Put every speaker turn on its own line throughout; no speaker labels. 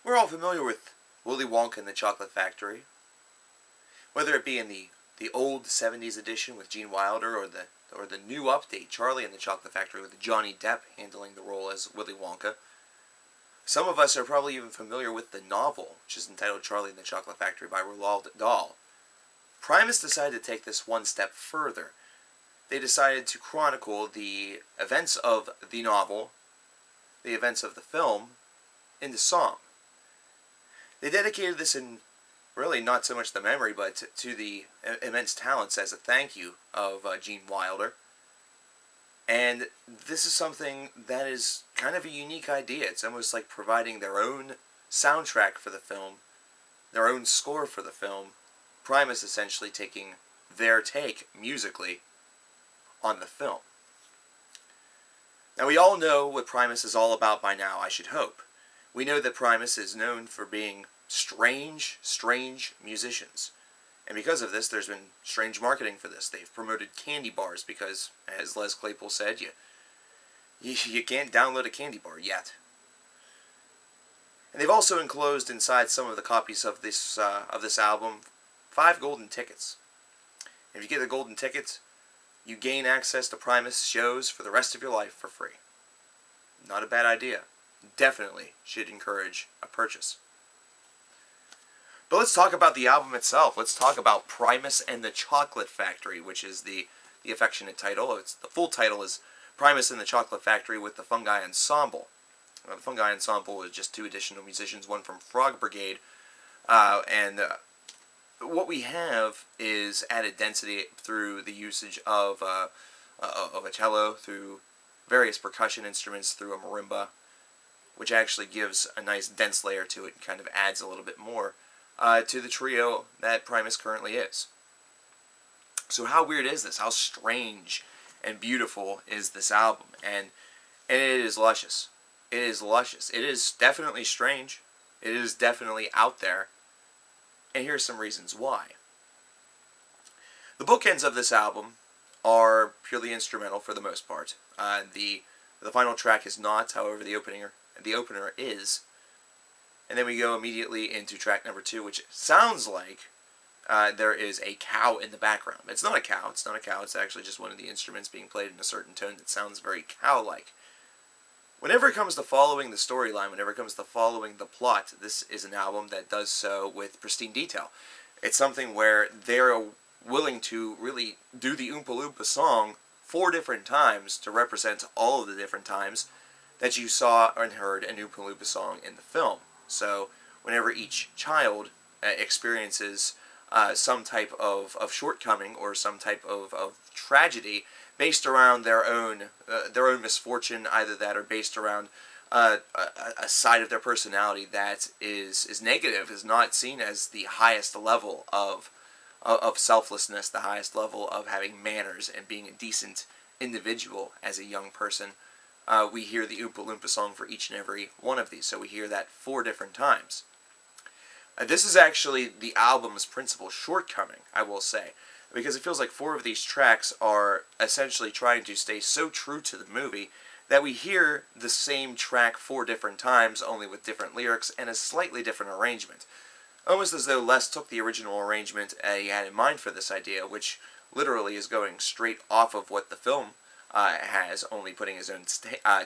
We're all familiar with Willy Wonka and the Chocolate Factory, whether it be in the old 70s edition with Gene Wilder or the new update, Charlie and the Chocolate Factory, with Johnny Depp handling the role as Willy Wonka. Some of us are probably even familiar with the novel, which is entitled Charlie and the Chocolate Factory by Roald Dahl. Primus decided to take this one step further. They decided to chronicle the events of the novel, the events of the film, into song. They dedicated this in really not so much the memory, but to the immense talents as a thank you of Gene Wilder. And this is something that is kind of a unique idea. It's almost like providing their own soundtrack for the film, their own score for the film. Primus essentially taking their take musically on the film. Now, we all know what Primus is all about by now, I should hope. We know that Primus is known for being strange musicians. And because of this, there's been strange marketing for this. They've promoted candy bars because, as Les Claypool said, you can't download a candy bar yet. And they've also enclosed inside some of the copies of this album 5 golden tickets. If you get the golden tickets, you gain access to Primus shows for the rest of your life for free. Not a bad idea. Definitely should encourage a purchase. But let's talk about the album itself. Let's talk about Primus and the Chocolate Factory, which is the affectionate title. The full title is Primus and the Chocolate Factory with the Fungi Ensemble. The Fungi Ensemble is just 2 additional musicians, one from Frog Brigade. What we have is added density through the usage of a cello, through various percussion instruments, through a marimba, which actually gives a nice dense layer to it and kind of adds a little bit more to the trio that Primus currently is. So how weird is this? How strange and beautiful is this album? And it is luscious. It is luscious. It is definitely strange. It is definitely out there. And here's some reasons why. The bookends of this album are purely instrumental for the most part. The final track is not, however, the opener is. And then we go immediately into track number 2, which sounds like there is a cow in the background. It's not a cow. It's not a cow. It's actually just one of the instruments being played in a certain tone that sounds very cow-like. Whenever it comes to following the storyline, whenever it comes to following the plot, this is an album that does so with pristine detail. It's something where they're willing to really do the Oompa Loompa song 4 different times to represent all of the different times that you saw and heard an Oompa Loompa song in the film. So whenever each child experiences some type of shortcoming or some type of tragedy based around their own misfortune, either that or based around a side of their personality that is negative, is not seen as the highest level of selflessness, the highest level of having manners and being a decent individual as a young person, we hear the Oompa Loompa song for each and every one of these. So we hear that 4 different times. This is actually the album's principal shortcoming, I will say, because it feels like 4 of these tracks are essentially trying to stay so true to the movie that we hear the same track 4 different times, only with different lyrics and a slightly different arrangement. Almost as though Les took the original arrangement he had in mind for this idea, which literally is going straight off of what the film has, only putting his own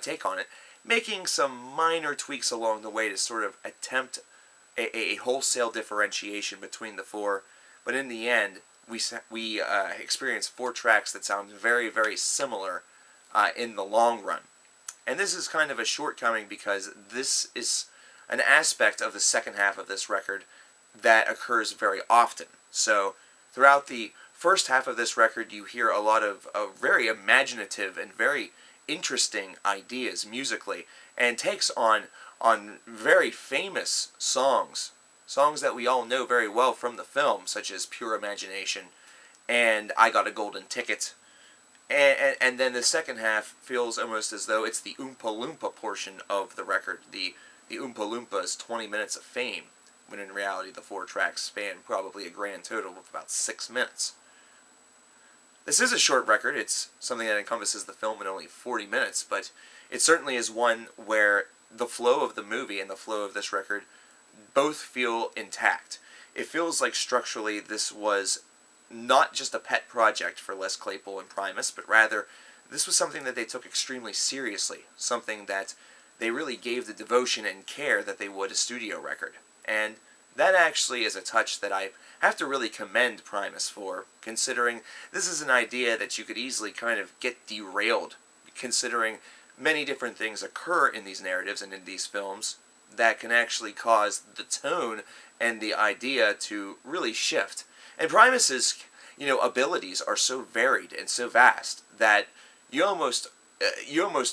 take on it, making some minor tweaks along the way to sort of attempt a wholesale differentiation between the 4, but in the end, we experience 4 tracks that sound very, very similar in the long run. And this is kind of a shortcoming because this is an aspect of the second half of this record that occurs very often. So throughout the first half of this record, you hear a lot of very imaginative and very interesting ideas musically, and takes on very famous songs that we all know very well from the film, such as Pure Imagination and I Got a Golden Ticket. And then the second half feels almost as though it's the Oompa Loompa portion of the record, the Oompa Loompas 20 minutes of fame, when in reality the 4 tracks span probably a grand total of about 6 minutes. This is a short record. It's something that encompasses the film in only 40 minutes, but it certainly is one where the flow of the movie and the flow of this record both feel intact. It feels like structurally this was not just a pet project for Les Claypool and Primus, but rather this was something that they took extremely seriously, something that they really gave the devotion and care that they would a studio record. And that actually is a touch that I have to really commend Primus for, considering this is an idea that you could easily kind of get derailed, considering many different things occur in these narratives and in these films that can actually cause the tone and the idea to really shift. And Primus's, abilities are so varied and so vast that you almost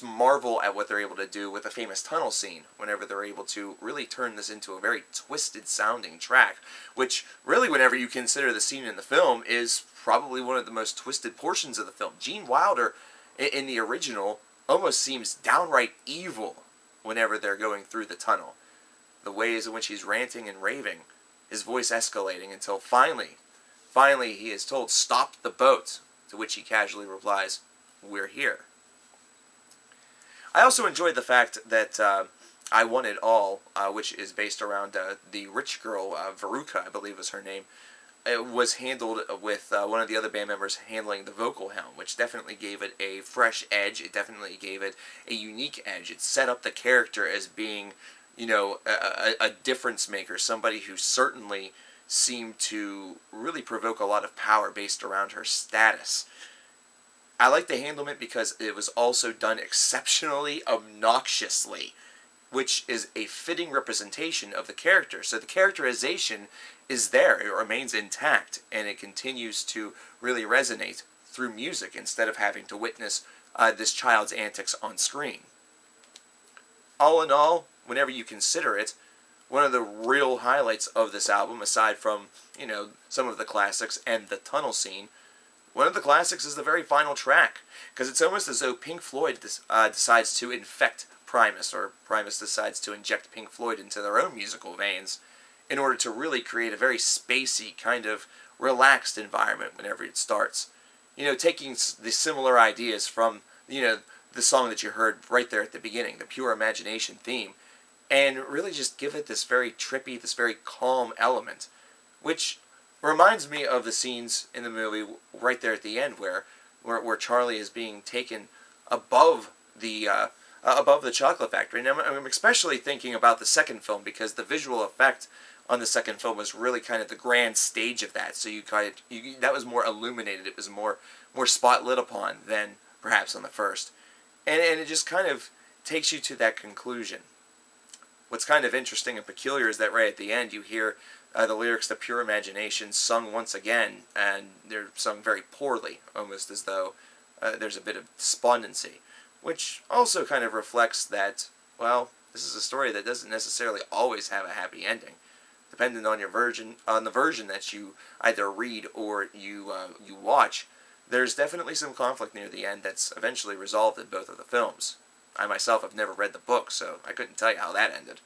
marvel at what they're able to do with the famous tunnel scene whenever they're able to really turn this into a very twisted sounding track, which really, whenever you consider the scene in the film, is probably one of the most twisted portions of the film. Gene Wilder in the original almost seems downright evil whenever they're going through the tunnel. The ways in which he's ranting and raving, his voice escalating until finally he is told, "Stop the boat," to which he casually replies, "We're here." I also enjoyed the fact that I Want It All, which is based around the rich girl, Veruca, I believe was her name, it was handled with one of the other band members handling the vocal helm, which definitely gave it a fresh edge. It definitely gave it a unique edge. It set up the character as being, a difference maker, somebody who certainly seemed to really provoke a lot of power based around her status. I like the handlement because it was also done exceptionally obnoxiously, which is a fitting representation of the character. So the characterization is there, it remains intact, and it continues to really resonate through music instead of having to witness this child's antics on screen. All in all, whenever you consider it, one of the real highlights of this album, aside from, some of the classics and the tunnel scene, one of the classics is the very final track, because it's almost as though Pink Floyd decides to infect Primus, or Primus decides to inject Pink Floyd into their own musical veins in order to really create a very spacey, kind of relaxed environment whenever it starts. Taking the similar ideas from, the song that you heard right there at the beginning, the Pure Imagination theme, and really just give it this very trippy, this very calm element, which reminds me of the scenes in the movie right there at the end where Charlie is being taken above the chocolate factory. And I'm especially thinking about the second film, because the visual effect on the second film was really kind of the grand stage of that. So that was more illuminated. It was more spotlit upon than perhaps on the first. And it just kind of takes you to that conclusion. What's kind of interesting and peculiar is that right at the end you hear the lyrics to Pure Imagination sung once again, and they're sung very poorly, almost as though there's a bit of despondency, which also kind of reflects that, well, this is a story that doesn't necessarily always have a happy ending. Depending on the version that you either read or you watch, there's definitely some conflict near the end that's eventually resolved in both of the films. I myself have never read the book, so I couldn't tell you how that ended.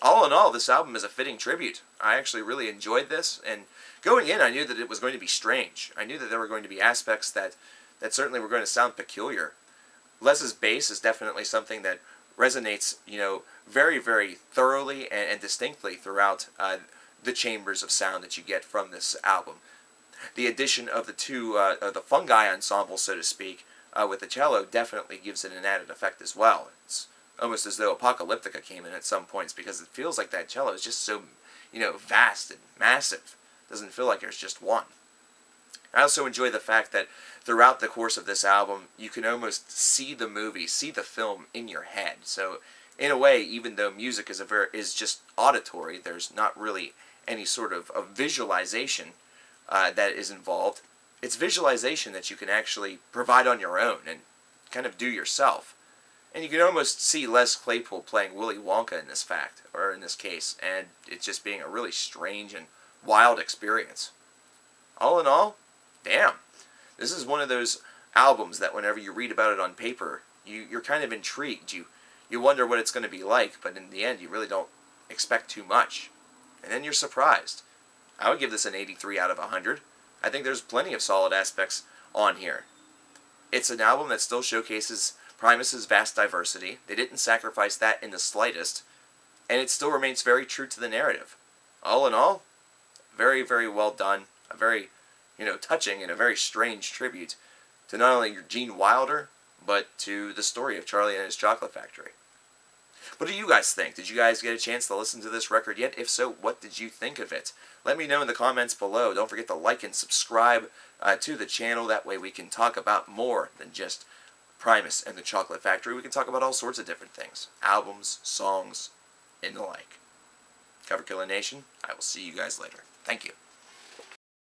All in all, this album is a fitting tribute. I actually really enjoyed this, and going in, I knew that it was going to be strange. I knew that there were going to be aspects that certainly were going to sound peculiar. Les's bass is definitely something that resonates, very, very thoroughly and distinctly throughout the chambers of sound that you get from this album. The addition of the fungi ensemble, so to speak, with the cello definitely gives it an added effect as well. It's almost as though Apocalyptica came in at some points, because it feels like that cello is just so, vast and massive. It doesn't feel like there's just one. I also enjoy the fact that throughout the course of this album, you can almost see the movie, see the film in your head. So, in a way, even though music is just auditory, there's not really any sort of visualization that is involved. It's visualization that you can actually provide on your own and kind of do yourself. And you can almost see Les Claypool playing Willy Wonka in this case, and it's just being a really strange and wild experience. All in all, damn, this is one of those albums that whenever you read about it on paper, you're kind of intrigued. You wonder what it's going to be like, but in the end, you really don't expect too much. And then you're surprised. I would give this an 83 out of 100. I think there's plenty of solid aspects on here. It's an album that still showcases Primus's vast diversity. They didn't sacrifice that in the slightest. and it still remains very true to the narrative. All in all, very, very well done. A very, touching and a very strange tribute to not only Gene Wilder, but to the story of Charlie and his Chocolate Factory. What do you guys think? Did you guys get a chance to listen to this record yet? If so, what did you think of it? Let me know in the comments below. Don't forget to like and subscribe to the channel. That way we can talk about more than just Primus and the Chocolate Factory. We can talk about all sorts of different things. Albums, songs, and the like. Cover Killer Nation, I will see you guys later. Thank you.